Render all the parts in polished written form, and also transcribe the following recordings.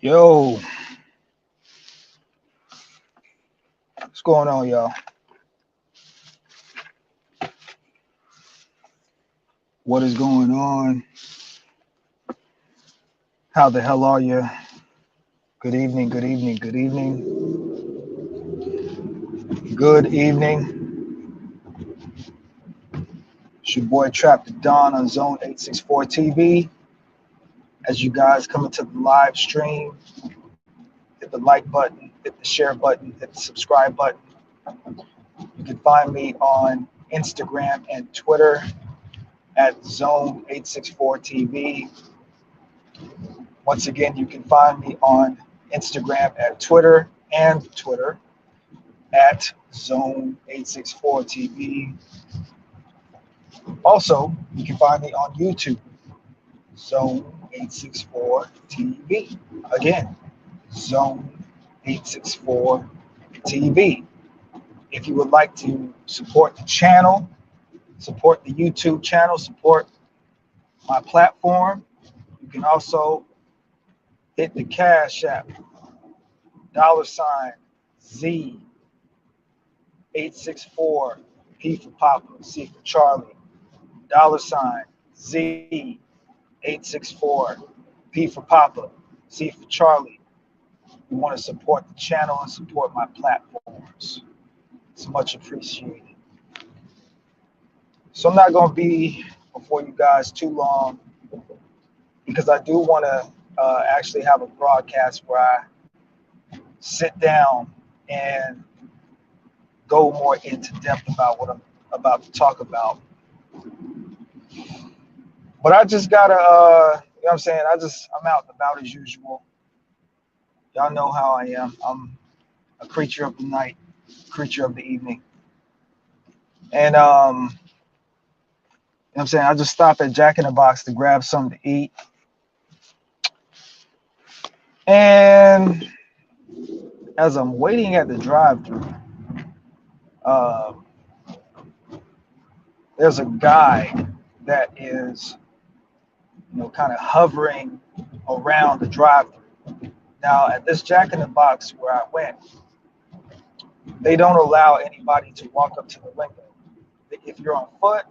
Yo, what's going on, y'all? What is going on? How the hell are you? Good evening, good evening, good evening, good evening. It's your boy Trap the Don on Zone 864 TV. As you guys come into the live stream, hit the like button, hit the share button, hit the subscribe button. You can find me on Instagram and Twitter at Zone 864 TV. Once again, you can find me on Instagram at Twitter at Zone 864 TV. Also, you can find me on YouTube, Zone 864 TV. Again, Zone 864 TV. If you would like to support the channel, support the YouTube channel, support my platform, you can also hit the Cash App, $Z 864 P for Papa, C for Charlie, $Z 864 P for Papa, C for Charlie. You want to support the channel and support my platforms. It's much appreciated. So I'm not going to be before you guys too long because I do want to actually have a broadcast where I sit down and go more into depth about what I'm about to talk about. But I just gotta, you know what I'm saying? I'm out and about as usual. Y'all know how I am. I'm a creature of the night, creature of the evening. And, you know what I'm saying? I just stopped at Jack in the Box to grab something to eat. And as I'm waiting at the drive-thru, uh, there's a guy that is, kind of hovering around the drive-thru. Now, at this Jack in the Box where I went, they don't allow anybody to walk up to the window. If you're on foot,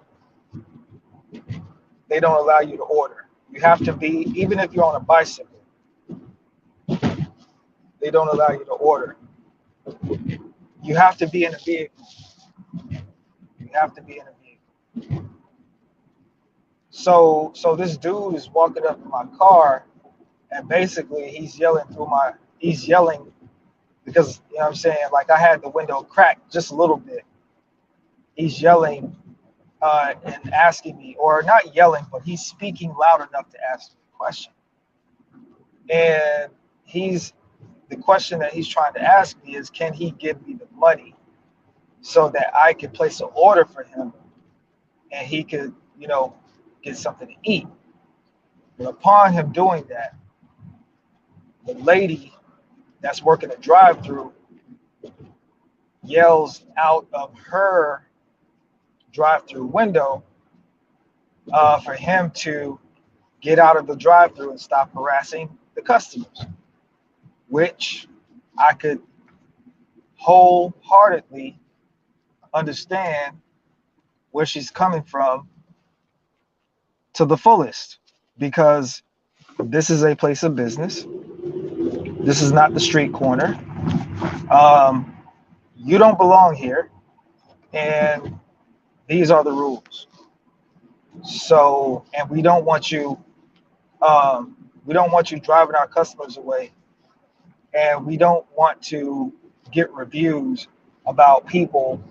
they don't allow you to order. You have to be, even if you're on a bicycle, they don't allow you to order. You have to be in a vehicle. You have to be in a vehicle. So this dude is walking up to my car, and basically he's yelling because, you know what I'm saying, like I had the window cracked just a little bit. He's yelling and asking me, or not yelling, but he's speaking loud enough to ask me a question. And the question that he's trying to ask me is, can he give me the money so that I could place an order for him and he could, get something to eat. But upon him doing that, the lady that's working the drive-through yells out of her drive-through window for him to get out of the drive-through and stop harassing the customers, which I could wholeheartedly understand where she's coming from to the fullest, because this is a place of business. This is not the street corner. You don't belong here, and these are the rules. So, and we don't want you driving our customers away, and we don't want to get reviews about people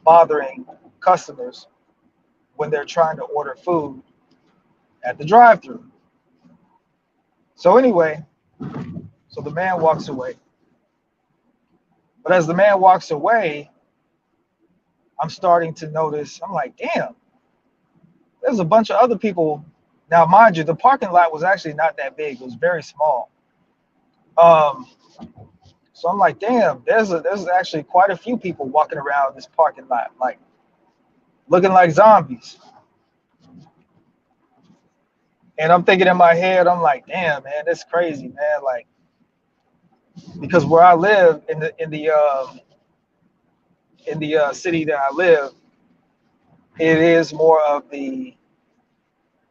bothering customers when they're trying to order food at the drive-thru. So anyway, so the man walks away. But as the man walks away, I'm starting to notice, I'm like, damn, there's a bunch of other people. Now, mind you, the parking lot was actually not that big. It was very small. So I'm like, damn, there's actually quite a few people walking around this parking lot, like looking like zombies. And I'm thinking in my head, I'm like, damn, man, that's crazy, man. Like, because where I live in the city that I live, it is more of the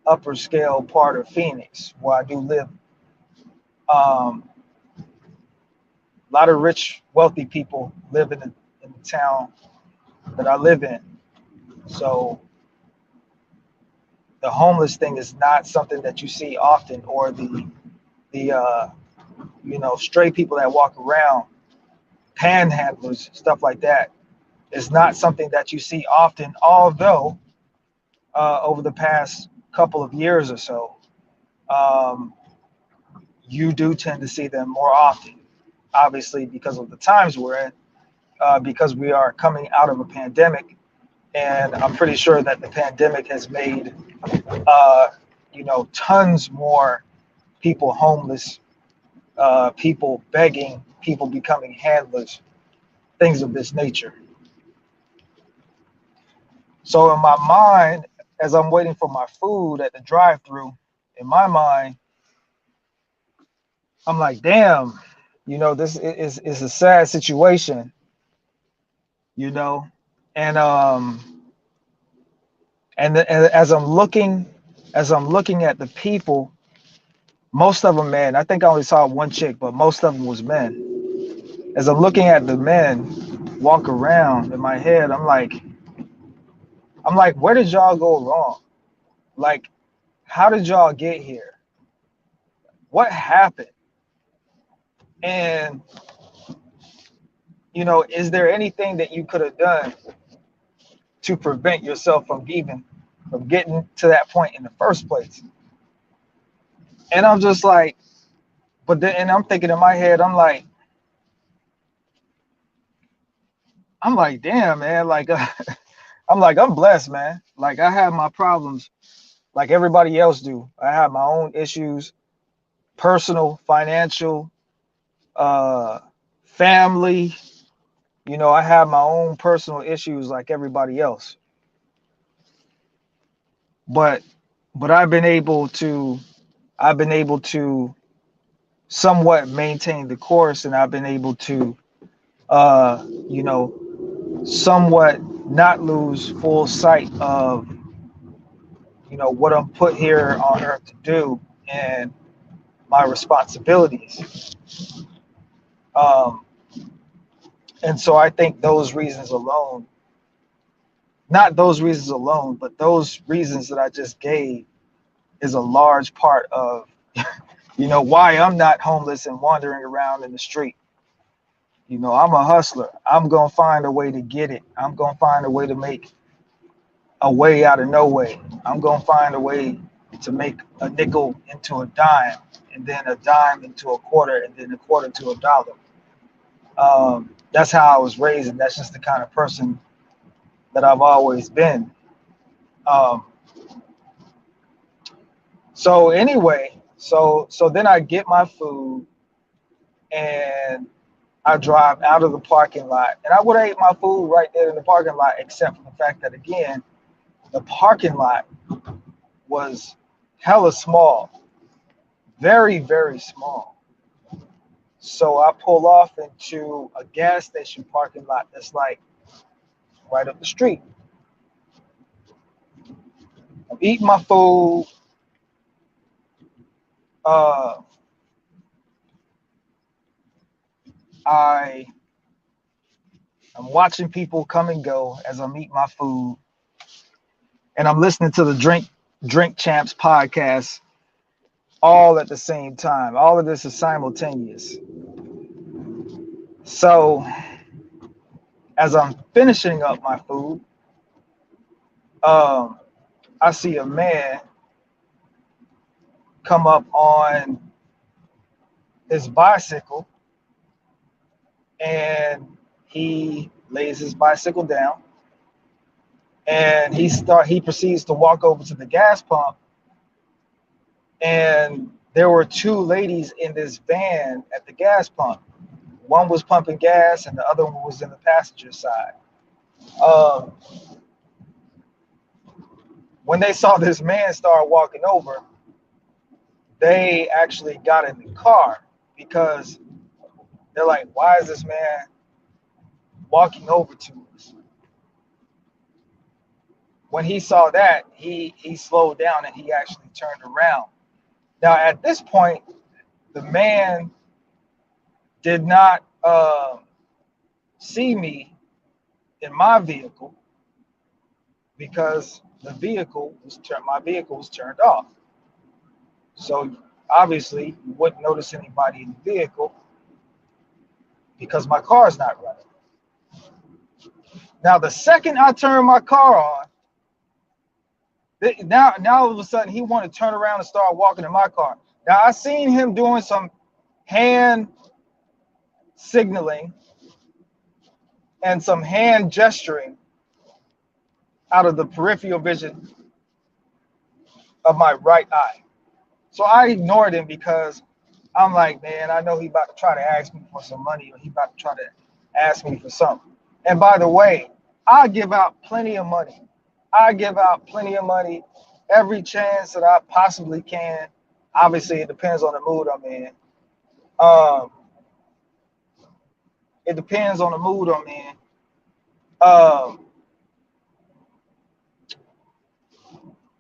upper scale part of Phoenix where I do live. A lot of rich, wealthy people live in the town that I live in. So the homeless thing is not something that you see often, or the stray people that walk around, panhandlers, stuff like that, is not something that you see often. Although over the past couple of years or so, um, you do tend to see them more often. Obviously, because of the times we're in, because we are coming out of a pandemic, and I'm pretty sure that the pandemic has made uh, tons more people homeless, people begging, people becoming handlers, things of this nature. So in my mind, as I'm waiting for my food at the drive-through, in my mind, I'm like, damn, this is a sad situation, you know, and and as I'm looking at the people, most of them men. I think I only saw one chick, but most of them was men. As I'm looking at the men walk around in my head, I'm like, where did y'all go wrong? Like, how did y'all get here? What happened? And is there anything that you could have done to prevent yourself from getting to that point in the first place? And I'm just like, but then, and I'm thinking in my head, I'm like, damn, man, like, I'm blessed, man. Like, I have my problems, like everybody else do. I have my own issues, personal, financial, uh, family. I have my own personal issues like everybody else. But I've been able to somewhat maintain the course, and I've been able to uh, you know, somewhat not lose full sight of what I'm put here on earth to do and my responsibilities. Um, and so I think those reasons alone, not those reasons alone, but those reasons that I just gave is a large part of why I'm not homeless and wandering around in the street. I'm a hustler. I'm gonna find a way to get it. I'm gonna find a way to make a way out of no way. I'm gonna find a way to make a nickel into a dime, and then a dime into a quarter, and then a quarter to a dollar. That's how I was raised, and that's just the kind of person that I've always been. Um, so anyway, so then I get my food and I drive out of the parking lot, and I would have ate my food right there in the parking lot, except for the fact that again, the parking lot was hella small, very, very small. So I pull off into a gas station parking lot that's like right up the street. I'm eating my food. Uh, I am watching people come and go as I'm eating my food, and I'm listening to the Drink Champs podcast all at the same time. All of this is simultaneous. So as I'm finishing up my food, um, I see a man come up on his bicycle, and he lays his bicycle down, and he proceeds to walk over to the gas pump, and there were two ladies in this van at the gas pump. One was pumping gas and the other one was in the passenger side. um, when they saw this man start walking over, they actually got in the car because They're like, why is this man walking over to us? When he saw that, he slowed down and he actually turned around. Now at this point, the man did not see me in my vehicle because my vehicle was turned off. So obviously you wouldn't notice anybody in the vehicle because my car's not running. Now the second I turn my car on, now all of a sudden he wanted to turn around and start walking in my car. Now I seen him doing some hand signaling and some hand gesturing out of the peripheral vision of my right eye. So I ignored him because I'm like, man, I know he about to try to ask me for some money or he about to try to ask me for something. And by the way, I give out plenty of money. I give out plenty of money every chance that I possibly can. Obviously, it depends on the mood I'm in. It depends on the mood I'm in.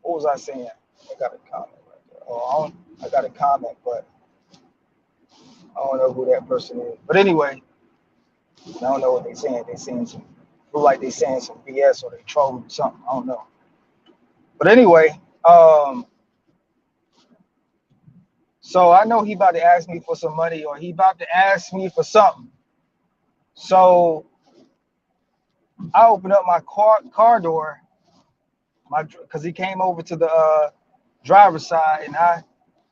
What was I saying? I got a comment right there. Oh, I got a comment, but I don't know who that person is. But anyway, I don't know what they're saying. They're saying some, look like they're saying some BS or they trolling or something. I don't know. But anyway, so I know he about to ask me for some money or he about to ask me for something. So I opened up my car door, because he came over to the driver's side, and I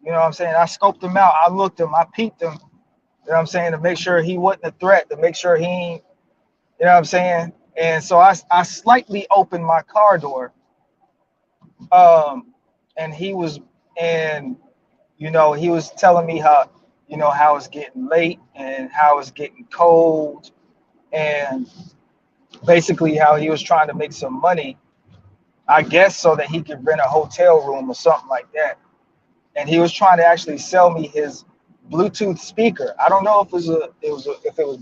scoped him out. I looked him, I peeped him, to make sure he wasn't a threat, to make sure he ain't, And so I slightly opened my car door, and he was telling me how it's getting late and how it's getting cold, and basically how he was trying to make some money, I guess, so that he could rent a hotel room or something like that. And he was trying to actually sell me his Bluetooth speaker. I don't know if it was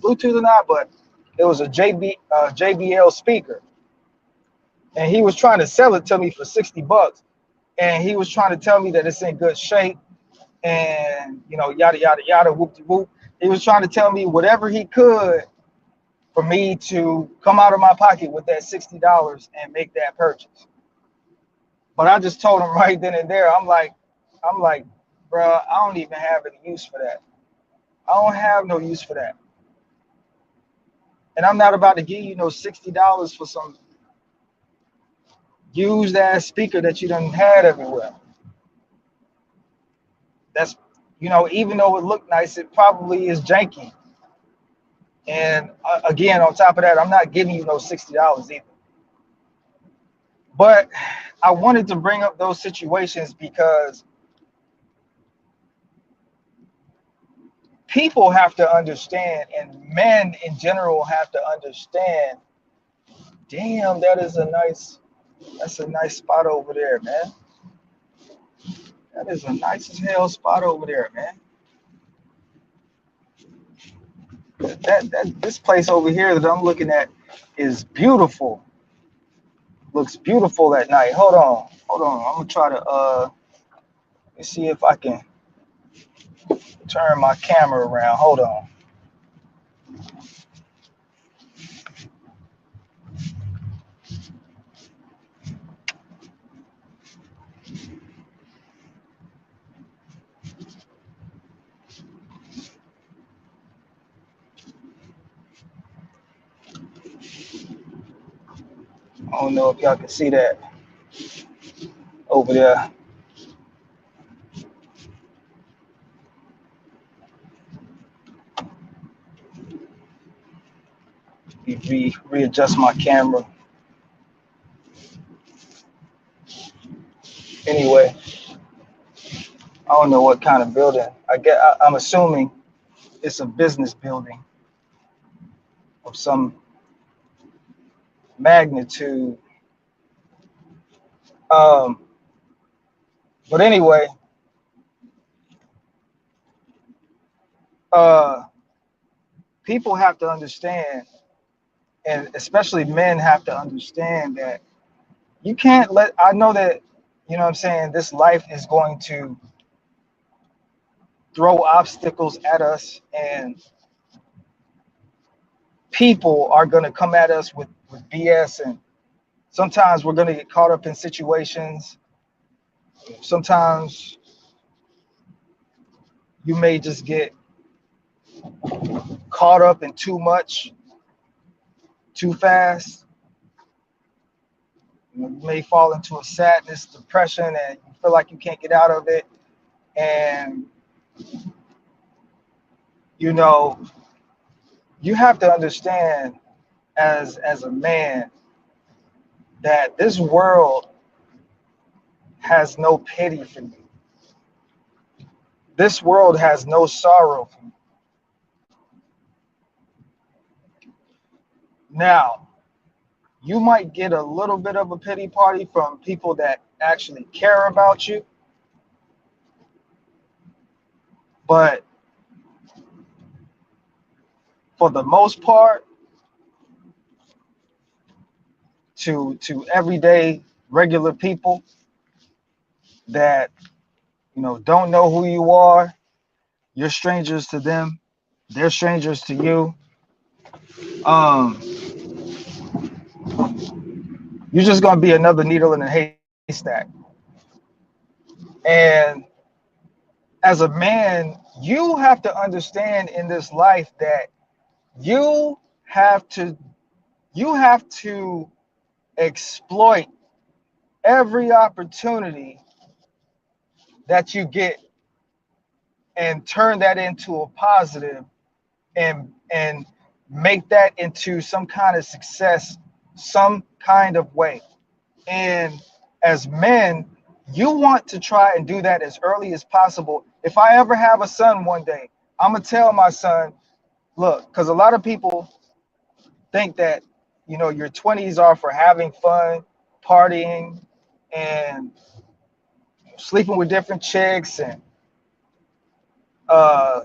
Bluetooth or not, but it was a JBL speaker. And he was trying to sell it to me for $60. And he was trying to tell me that it's in good shape and, yada, yada, yada, whoop de whoop. He was trying to tell me whatever he could for me to come out of my pocket with that $60 and make that purchase. But I just told him right then and there, I'm like, bro, I don't even have any use for that. I don't have no use for that. And I'm not about to give you no $60 for some used ass speaker that you done had everywhere. That's, even though it looked nice, it probably is janky. And again, on top of that, I'm not giving you no $60 either. But I wanted to bring up those situations because people have to understand, and men in general have to understand, damn, that's a nice spot over there, man. That is a nice as hell spot over there, man. This place over here that I'm looking at is beautiful. Looks beautiful at night. Hold on. I'm gonna try to let's see if I can turn my camera around. Hold on. I don't know if y'all can see that over there. Readjust my camera. Anyway, I don't know what kind of building. I'm assuming it's a business building of some magnitude. But anyway, people have to understand, and especially men have to understand that you can't let, I know that, you know what I'm saying, this life is going to throw obstacles at us, and people are going to come at us with BS, and sometimes we're going to get caught up in situations. Sometimes you may just get caught up in too much, too fast. You may fall into a sadness, depression, and you feel like you can't get out of it. And, you know, you have to understand as a man that this world has no pity for you. This world has no sorrow for you. Now, you might get a little bit of a pity party from people that actually care about you, but for the most part, to everyday regular people that, you know, don't know who you are, you're strangers to them, they're strangers to you. Um, you're just gonna be another needle in a haystack. And as a man, you have to understand in this life that you have to you have to exploit every opportunity that you get and turn that into a positive, and make that into some kind of success, some kind of way. And as men, you want to try and do that as early as possible. If I ever have a son one day, I'm gonna tell my son, look, because a lot of people think that, you know, your 20s are for having fun, partying, and sleeping with different chicks, and uh,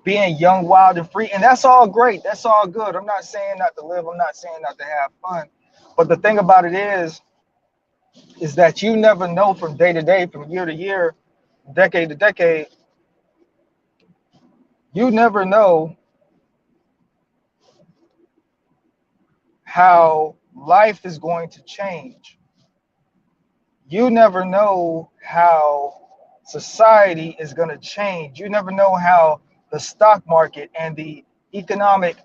being young, wild, and free. And that's all great. That's all good. I'm not saying not to live. I'm not saying not to have fun. But the thing about it is that you never know from day to day, from year to year, decade to decade. You never know how life is going to change. You never know how society is going to change. You never know how the stock market and the economic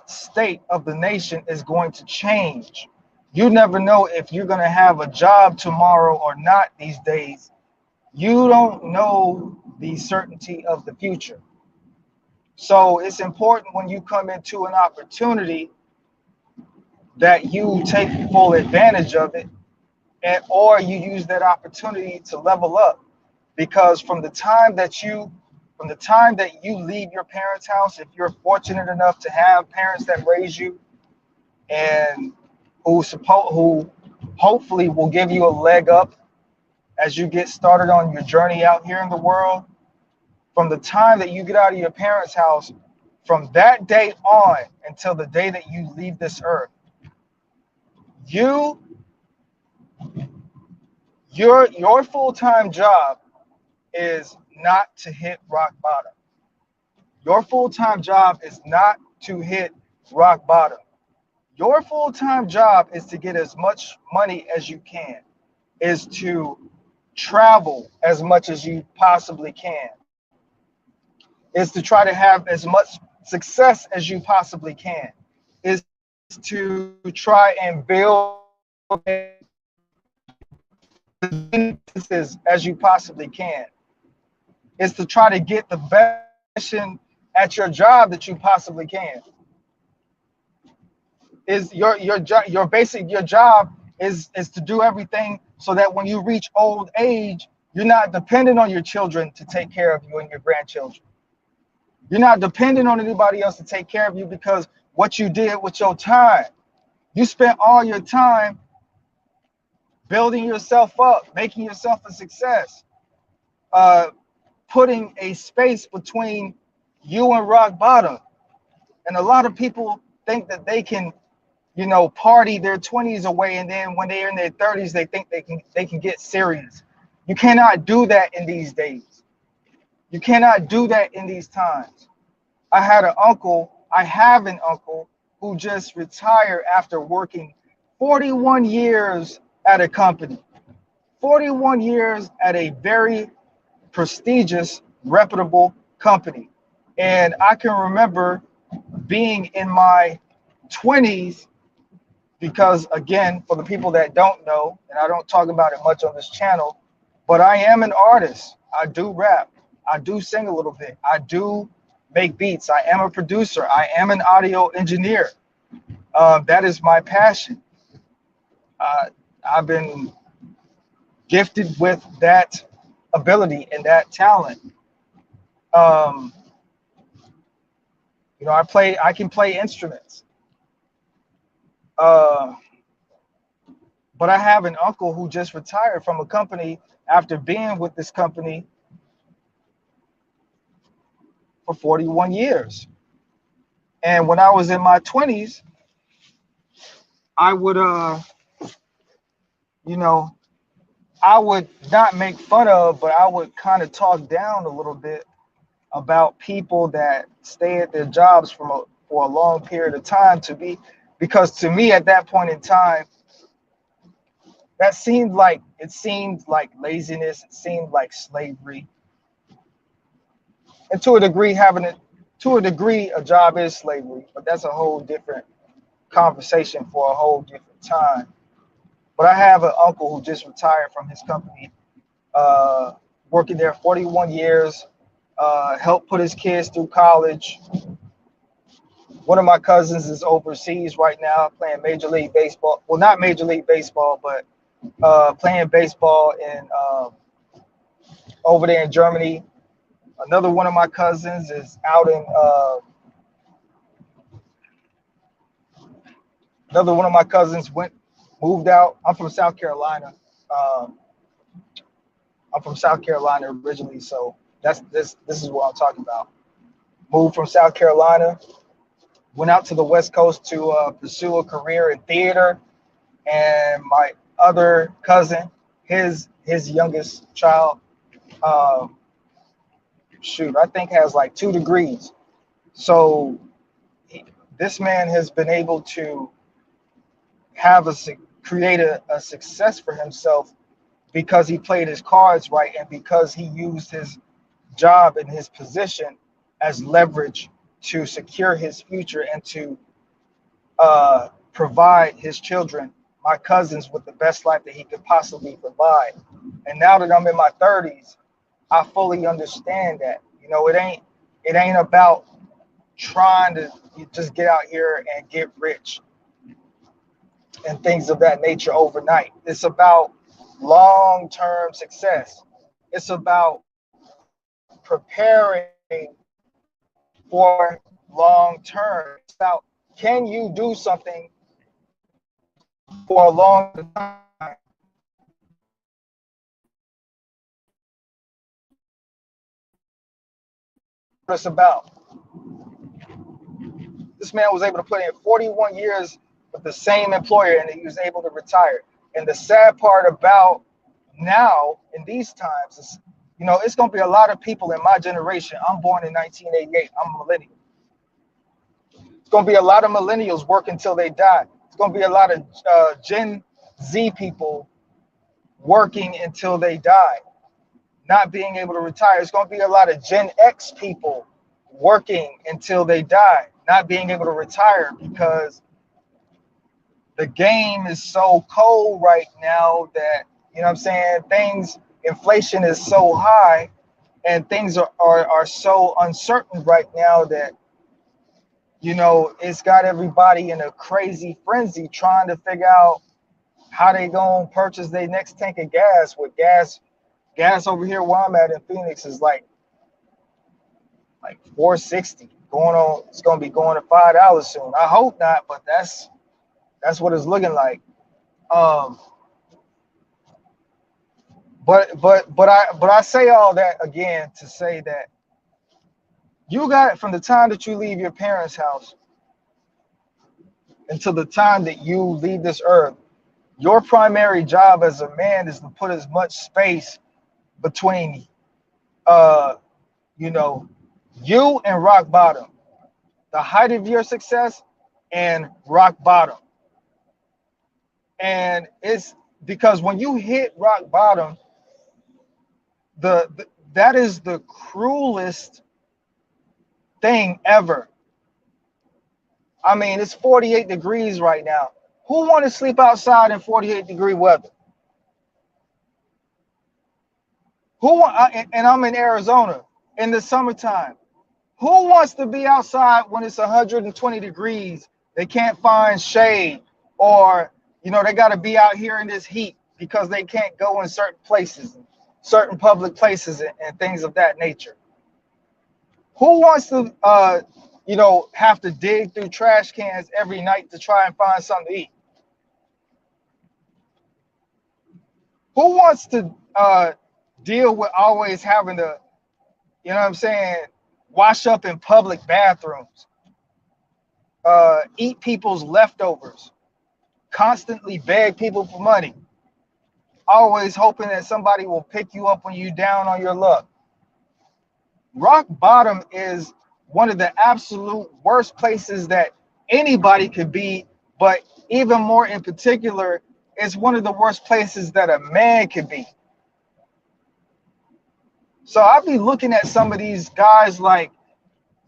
state of the nation is going to change. You never know if you're going to have a job tomorrow or not these days. You don't know the certainty of the future. So it's important when you come into an opportunity that you take full advantage of it, and or you use that opportunity to level up. Because from the time that you leave your parents' house, if you're fortunate enough to have parents that raise you and who hopefully will give you a leg up as you get started on your journey out here in the world, from the time that you get out of your parents' house, from that day on until the day that you leave this earth, you your full-time job is not to hit rock bottom. Your full-time job is not to hit rock bottom. Your full-time job is to get as much money as you can, is to travel as much as you possibly can, is to try to have as much success as you possibly can, is to try and build businesses as you possibly can, is to try to get the best at your job that you possibly can. Is your basic your job is to do everything so that when you reach old age, you're not dependent on your children to take care of you and your grandchildren. You're not dependent on anybody else to take care of you, because what you did with your time, you spent all your time building yourself up, making yourself a success, uh, putting a space between You in rock bottom. And a lot of people think that they can, you know, party their 20s away, and then when they're in their 30s, they think they can get serious. You cannot do that in these days. You cannot do that in these times. I have an uncle who just retired after working 41 years at a company. 41 years at a very prestigious, reputable company. And I can remember being in my 20s because, again, for the people that don't know, and I don't talk about it much on this channel, but I am an artist. I do rap. I do sing a little bit. I do make beats. I am a producer. I am an audio engineer. That is my passion. Uh, I've been gifted with that ability and that talent. Um, you know, I can play instruments. Uh, but I have an uncle who just retired from a company after being with this company for 41 years. And when I was in my 20s, I would, you know, I would not make fun of, but I would kind of talk down a little bit about people that stay at their jobs for a long period of time because to me at that point in time, it seemed like laziness, it seemed like slavery. And to a degree, a job is slavery, but that's a whole different conversation for a whole different time. But I have an uncle who just retired from his company, uh, working there 41 years, helped put his kids through college. One of my cousins is overseas right now playing Major League Baseball. Well, not Major League Baseball, but playing baseball in over there in Germany. Another one of my cousins is out in another one of my cousins moved out. I'm from South Carolina. Um, I'm from South Carolina originally, so this is what I'm talking about. Moved from South Carolina, went out to the West Coast to pursue a career in theater. And my other cousin, his youngest child, um, I think has like 2 degrees. So he, this man has been able to have create a success for himself because he played his cards right and because he used his job and his position as leverage to secure his future and to provide his children, my cousins, with the best life that he could possibly provide. And now that I'm in my 30s, I fully understand that. You know, it ain't about trying to just get out here and get rich and things of that nature overnight. It's about long-term success. It's about preparing for long term. It's about, can you do something for a long time? What it's about. This man was able to put in 41 years with the same employer and he was able to retire. And the sad part about now in these times is, you know, it's going to be a lot of people in my generation. I'm born in 1988. I'm a millennial. It's going to be a lot of millennials working until they die. It's going to be a lot of Gen Z people working until they die, not being able to retire. It's going to be a lot of Gen X people working until they die, not being able to retire because the game is so cold right now that, you know what I'm saying, inflation is so high and things are so uncertain right now that, you know, it's got everybody in a crazy frenzy trying to figure out how they gonna purchase their next tank of gas. With gas over here where I'm at in Phoenix is like 460 going on. It's gonna be going to $5 soon. I hope not, but that's what it's looking like. Um, but I say all that again to say that You got from the time that you leave your parents' house until the time that you leave this earth, your primary job as a man is to put as much space between uh you know you and rock bottom, the height of your success and rock bottom. And it's because when you hit rock bottom, the that is the cruelest thing ever. I mean, it's 48 degrees right now. Who want to sleep outside in 48-degree weather? And I'm in Arizona in the summertime. Who wants to be outside when it's 120 degrees? They can't find shade, or they got to be out here in this heat because they can't go in certain places, certain public places, and things of that nature. Who wants to have to dig through trash cans every night to try and find something to eat? Who wants to deal with always having to, wash up in public bathrooms, eat people's leftovers, constantly beg people for money, always hoping that somebody will pick you up when you're down on your luck? Rock bottom is one of the absolute worst places that anybody could be, but even more in particular, it's one of the worst places that a man could be. So I'll be looking at some of these guys like,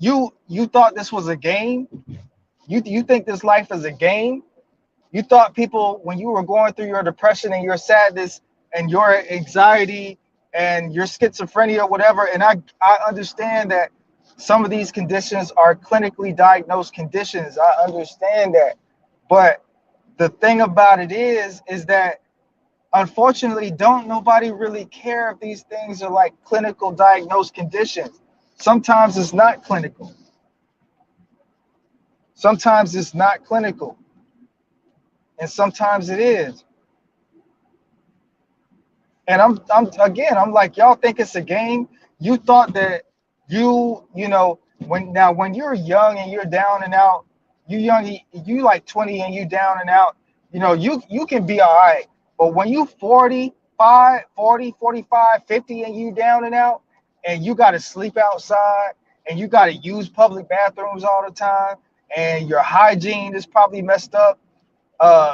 you thought this was a game? You think this life is a game? You thought people, when you were going through your depression and your sadness and your anxiety and your schizophrenia, whatever, and I understand that some of these conditions are clinically diagnosed conditions. I understand that. But the thing about it is that unfortunately, don't nobody really care if these things are like clinical diagnosed conditions. Sometimes it's not clinical. Sometimes it's not clinical. And sometimes it is. And I'm like, y'all think it's a game? You thought that when you're young and you're down and out, you like 20 and you down and out, you can be all right. But when you 45, 45, 50 and you down and out, and you got to sleep outside and you got to use public bathrooms all the time, and your hygiene is probably messed up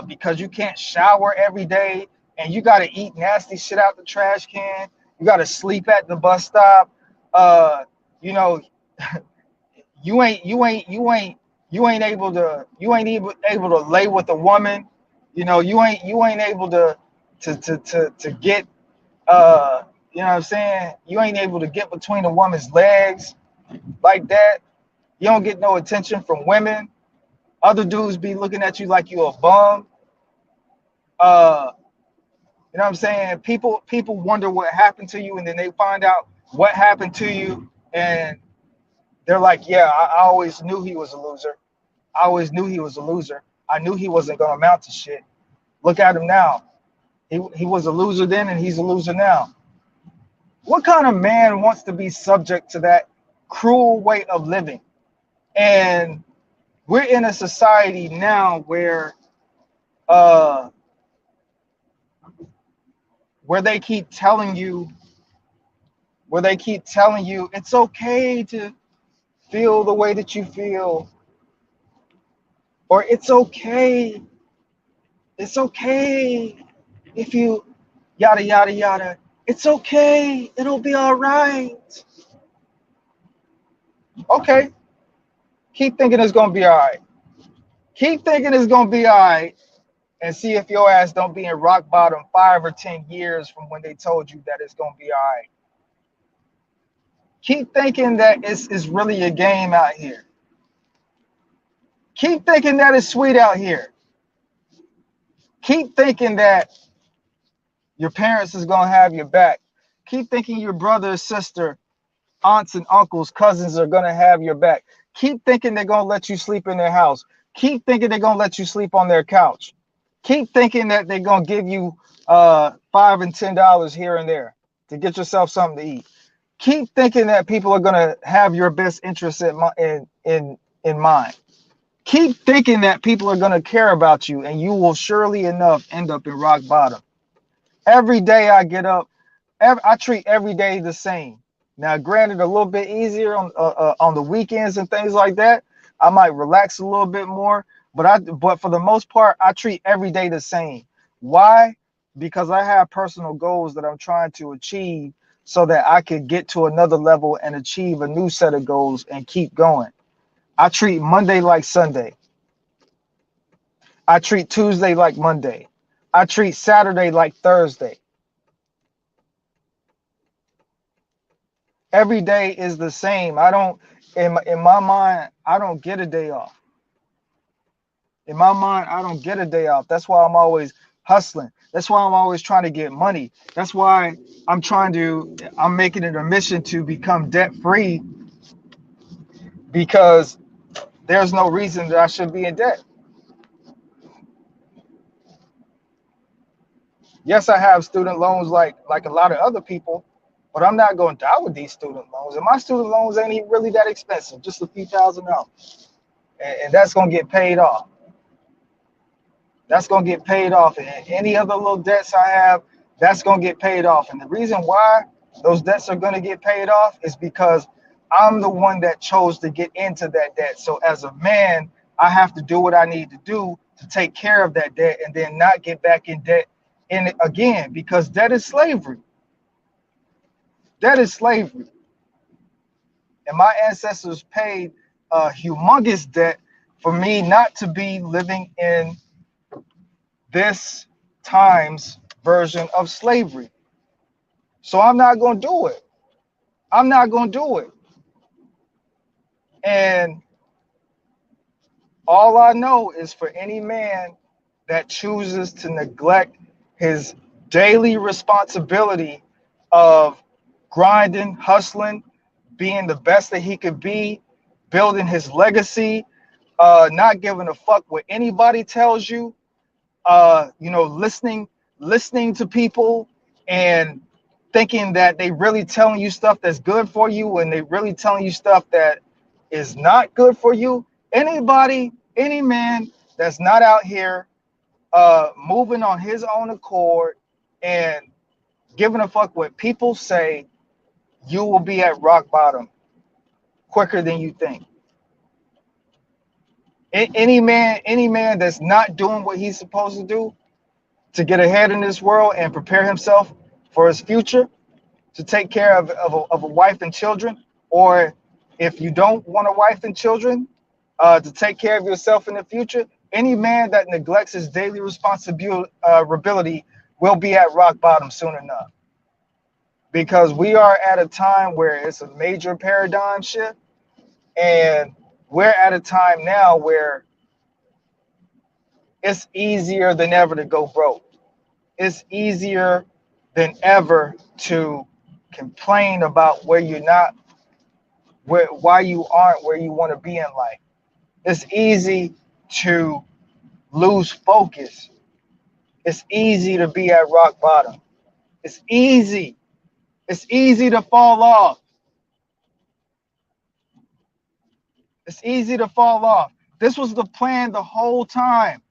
because you can't shower every day, and you got to eat nasty shit out the trash can. You got to sleep at the bus stop. You know, you ain't able to lay with a woman. You ain't able to get you know what I'm saying? You ain't able to get between a woman's legs like that. You don't get no attention from women. Other dudes be looking at you like you a bum. You know what I'm saying? People wonder what happened to you, and then they find out what happened to you, and they're like, yeah, I always knew he was a loser. I always knew he was a loser. I knew he wasn't gonna amount to shit. Look at him now. He was a loser then, and he's a loser now. What kind of man wants to be subject to that cruel way of living? And we're in a society now where they keep telling you it's okay to feel the way that you feel, or it's okay if you yada yada yada. It's okay, it'll be all right. Okay, keep thinking it's gonna be all right. Keep thinking it's gonna be all right, and see if your ass don't be in rock bottom 5 or 10 years from when they told you that it's gonna be all right. Keep thinking that it's really a game out here. Keep thinking that it's sweet out here. Keep thinking that your parents is gonna have your back. Keep thinking your brother, sister, aunts and uncles, cousins are gonna have your back. Keep thinking they're gonna let you sleep in their house. Keep thinking they're gonna let you sleep on their couch. Keep thinking that they're gonna give you $5 and $10 here and there to get yourself something to eat. Keep thinking that people are gonna have your best interests in mind. Keep thinking that people are gonna care about you, and you will surely enough end up in rock bottom. Every day I get up, I treat every day the same. Now, granted, a little bit easier on the weekends and things like that. I might relax a little bit more, but for the most part, I treat every day the same. Why? Because I have personal goals that I'm trying to achieve, so that I could get to another level and achieve a new set of goals and keep going. I treat Monday like Sunday. I treat Tuesday like Monday. I treat Saturday like Thursday. Every day is the same. I don't, in my mind, I don't get a day off. In my mind, I don't get a day off. That's why I'm always hustling. That's why I'm always trying to get money. That's why I'm making it a mission to become debt free, because there's no reason that I should be in debt. Yes, I have student loans like a lot of other people, but I'm not going to die with these student loans. And my student loans ain't even really that expensive, just a few $1,000s, and that's going to get paid off. That's going to get paid off. And any other little debts I have, that's going to get paid off. And the reason why those debts are going to get paid off is because I'm the one that chose to get into that debt. So as a man, I have to do what I need to do to take care of that debt and then not get back in debt in it again, because debt is slavery. Debt is slavery. And my ancestors paid a humongous debt for me not to be living in this time's version of slavery. So I'm not going to do it. I'm not going to do it. And all I know is, for any man that chooses to neglect his daily responsibility of grinding, hustling, being the best that he could be, building his legacy, not giving a fuck what anybody tells you, listening to people and thinking that they really telling you stuff that's good for you when they really telling you stuff that is not good for you. Any man that's not out here moving on his own accord and giving a fuck what people say, you will be at rock bottom quicker than you think. Any man that's not doing what he's supposed to do to get ahead in this world and prepare himself for his future, to take care of a wife and children, or if you don't want a wife and children, to take care of yourself in the future. Any man that neglects his daily responsibility will be at rock bottom soon enough, because we are at a time where it's a major paradigm shift, and we're at a time now where it's easier than ever to go broke. It's easier than ever to complain about why you aren't where you want to be in life. It's easy to lose focus. It's easy to be at rock bottom. It's easy. It's easy to fall off. It's easy to fall off. This was the plan the whole time.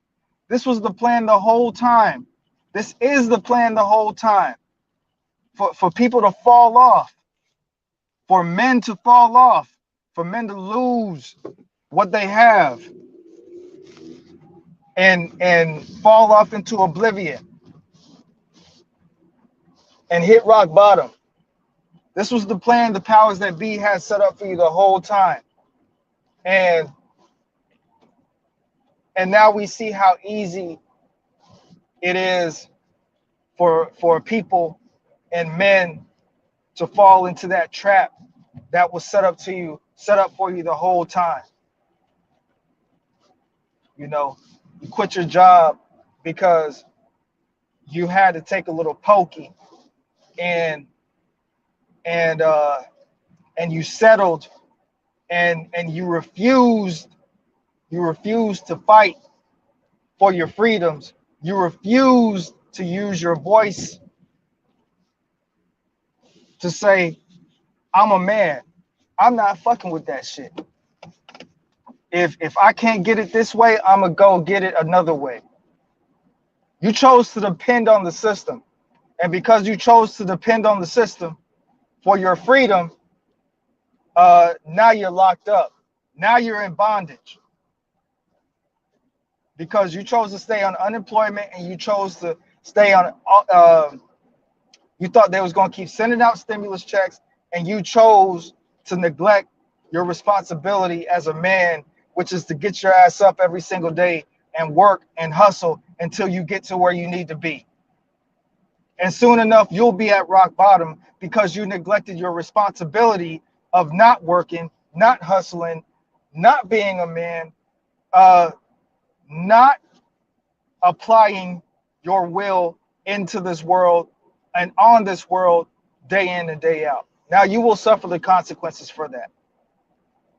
This was the plan the whole time. This is the plan the whole time. For people to fall off, for men to fall off, for men to lose what they have and fall off into oblivion and hit rock bottom. This was the plan the powers that be had set up for you the whole time. And now we see how easy it is for people and men to fall into that trap that was set up for you the whole time. You quit your job because you had to take a little pokey, and you settled, and you refused to fight for your freedoms. You refused to use your voice to say, I'm a man. I'm not fucking with that shit. If I can't get it this way, I'm gonna go get it another way. You chose to depend on the system. And because you chose to depend on the system for your freedom, now you're locked up. Now you're in bondage because you chose to stay on unemployment and you chose to stay on. You thought they was going to keep sending out stimulus checks, and you chose to neglect your responsibility as a man, which is to get your ass up every single day and work and hustle until you get to where you need to be. And soon enough, you'll be at rock bottom because you neglected your responsibility of not working, not hustling, not being a man, not applying your will into this world and on this world day in and day out. Now you will suffer the consequences for that.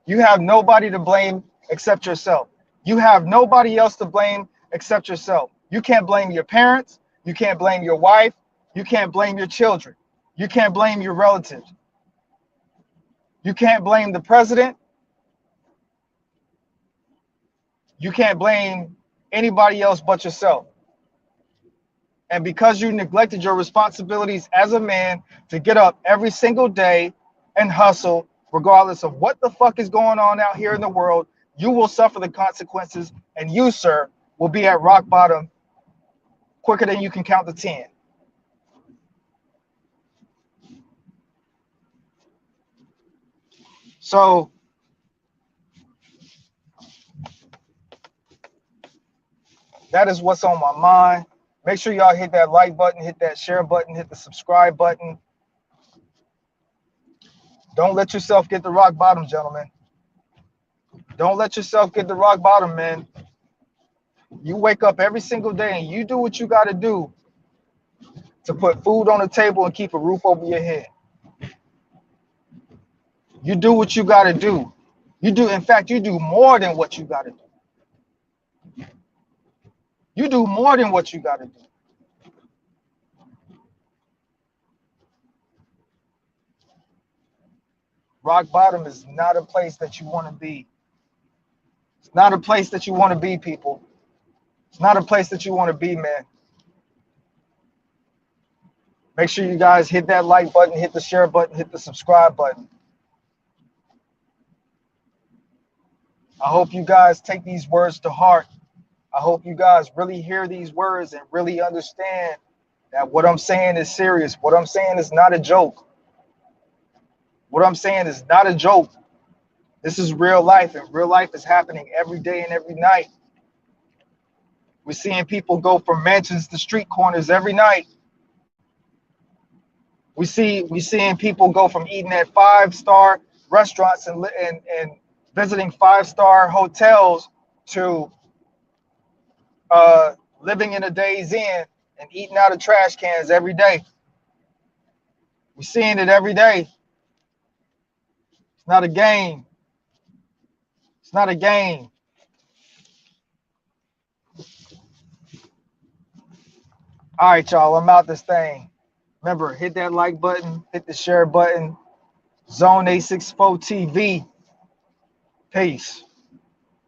You have nobody to blame except yourself. You have nobody else to blame except yourself. You can't blame your parents. You can't blame your wife. You can't blame your children. You can't blame your relatives. You can't blame the president. You can't blame anybody else but yourself. And because you neglected your responsibilities as a man to get up every single day and hustle, regardless of what the fuck is going on out here in the world, you will suffer the consequences, and you, sir, will be at rock bottom quicker than you can count to 10. So that is what's on my mind. Make sure y'all hit that like button, hit that share button, hit the subscribe button. Don't let yourself get to rock bottom, gentlemen. Don't let yourself get to rock bottom, man. You wake up every single day and you do what you got to do to put food on the table and keep a roof over your head. You do what you got to do. You do, in fact, you do more than what you got to do. You do more than what you got to do. Rock bottom is not a place that you want to be. It's not a place that you want to be, people. It's not a place that you want to be, man. Make sure you guys hit that like button, hit the share button, hit the subscribe button. I hope you guys take these words to heart. I hope you guys really hear these words and really understand that what I'm saying is serious. What I'm saying is not a joke. What I'm saying is not a joke. This is real life, and real life is happening every day and every night. We're seeing people go from mansions to street corners every night. We're seeing people go from eating at 5-star restaurants and visiting 5-star hotels to living in a Days Inn and eating out of trash cans every day. We're seeing it every day. It's not a game. It's not a game. All right, y'all, I'm out this thing. Remember, hit that like button, hit the share button. Zone 864 TV. Peace.